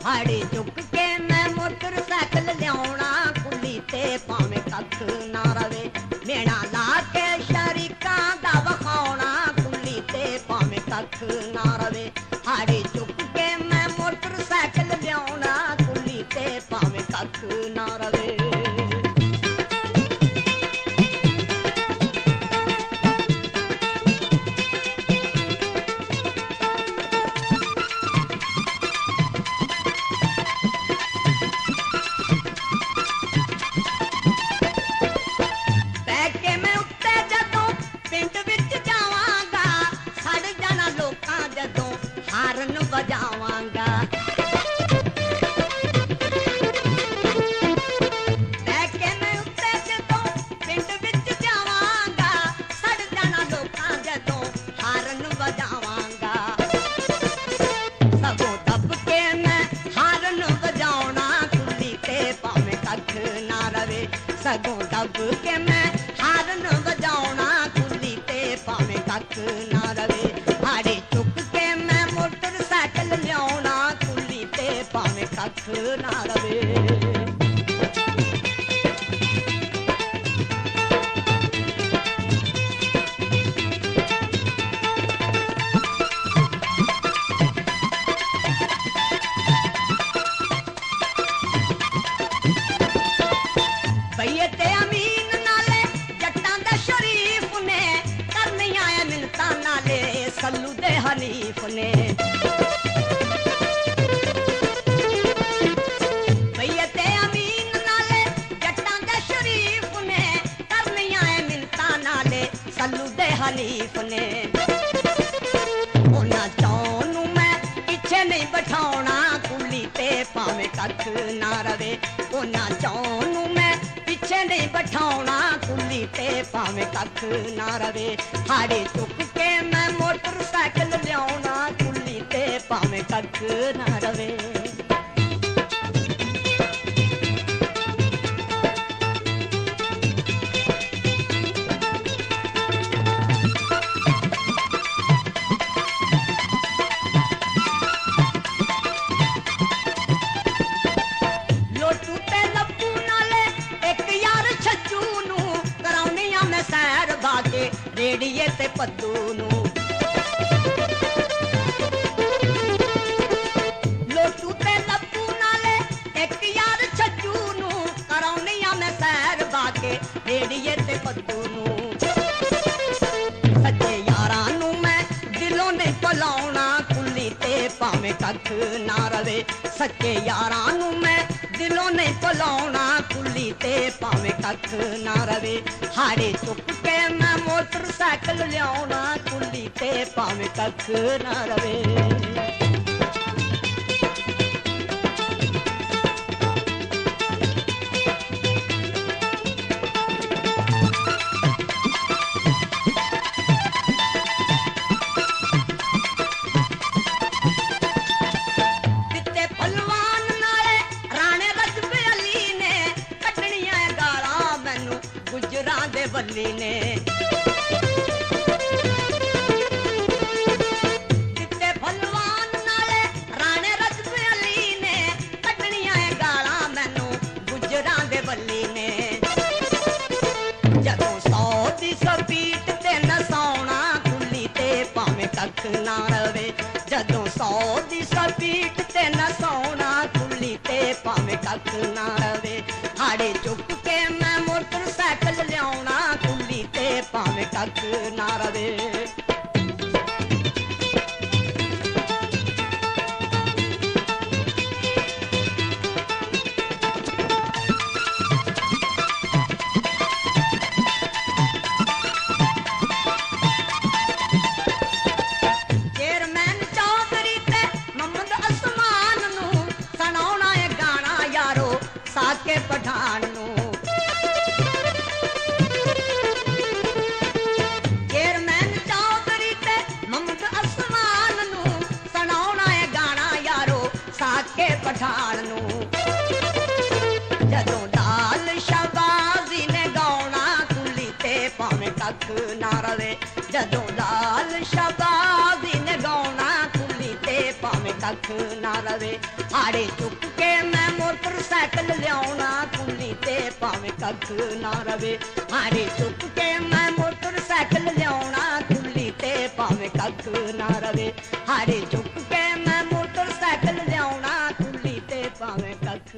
हाड़ी चुक के मैं मोटरसाइकिल लियाउणा कुली ते भावें कख ना रवे मेणा ला के शरीकां दा वखाउणा कुली ते भावें कख ना रवे हाड़ी चुक के मैं मोटरसाइकिल लियाउणा कुली ते भावें कख ना रवे बजावांगा बैके मैं उत्ते जदों पिंड विच जावांगा सड़ जाना लोकां जदों हारन बजावांगा सगों दब के मैं हारन बजाउणा कुली ते भावें कख ना रवे सगों दब के मैं हारन बजाउणा कुली ते भावें कख ना रवे हाड़ी चुक के मैं मोटरसाइकिल लियाउणा कुली ते भावें कख ना रवे भईए ते अमीन नाले जट्टां दा शरीफ ने करनियां ऐ मिन्नतां नाले सल्लू दे हनीफ ने भईए ते अमीन नाले जट्टां दे शरीफ ने करनियां ऐ मिन्नतां नाले सल्लू दे हनीफ ने उन्हां चौं नूं मैं पिछे नहीं बिठाउणा कुली ते भावें कख ना रवे उन्हां चौं नूं मैं पिछे नहीं बिठाउणा कुली ते भावें कख ना रवे हाड़ी चुक के मैं मोटरसाइकिल लियाउणा कुली ते भावें कख ना रवे लोटू ते लप्पू नाले एक यार छज्जू नूं कराउणियां मैं सैर भागे रेड़िए ते पद्दू नूं लोटू ते लप्पू नाले एक यार छज्जू नूं कराउणियां मैं सैर भागे रेड़िए ते पद्दू नूं सच्चे यारां नूं मैं दिलों नहीं भुलाउणा कुली ते भावें कख ना रवे सच्चे यारां नूं मैं दिलों नहीं भुलाउणा कुली ते भावें कख ना रवे हाड़ी चुक के मैं मोटरसाइकिल लियाउणा कुली ते भावें कख ना रवे किते भलवान नाले राणे रजबे अली ने कटणियां गालां मैनू गुजरां दे बल्ली ने किते भलवान नाले राणे रजबे अली ने कटणियां गालां मैनू गुजरां दे बल्ली ने जदों 100 दी स्पीड ते नसाउणा कुली ते भावें कख ना रवे जदों 100 दी स्पीड ते नसाउणा कुली ते भावें कख ना रवे हाड़ी चुक के मैं मोटरसाइकिल लियाउणा कुली ते भावें कख ना रवे चेयरमैन चौधरी ते मोहम्मद असमान नूं सुणाउणा ऐ गाना यारो साके पठान नूं चेयरमैन चौधरी ते मोहम्मद असमान नूं सुणाउणा ऐ गाना यारो साके पठान नूं जदों लाल शहबाजी ने गाउणा कुली ते भावें कख ना रवे जदों लाल शहबाजी ने गाउणा कुली ते भावें कख ना रवे। हाड़े चुक के मैं मोटरसाइकिल लियाउणा कुल्ली ते भावें कख ना रवे। हाड़े चुक के मैं मोटरसाइकिल लियाउणा कुल्ली ते भावें कख ना रवे। हाड़े चुक के मैं मोटरसाइकिल लियाउणा कुल्ली ते भावें कख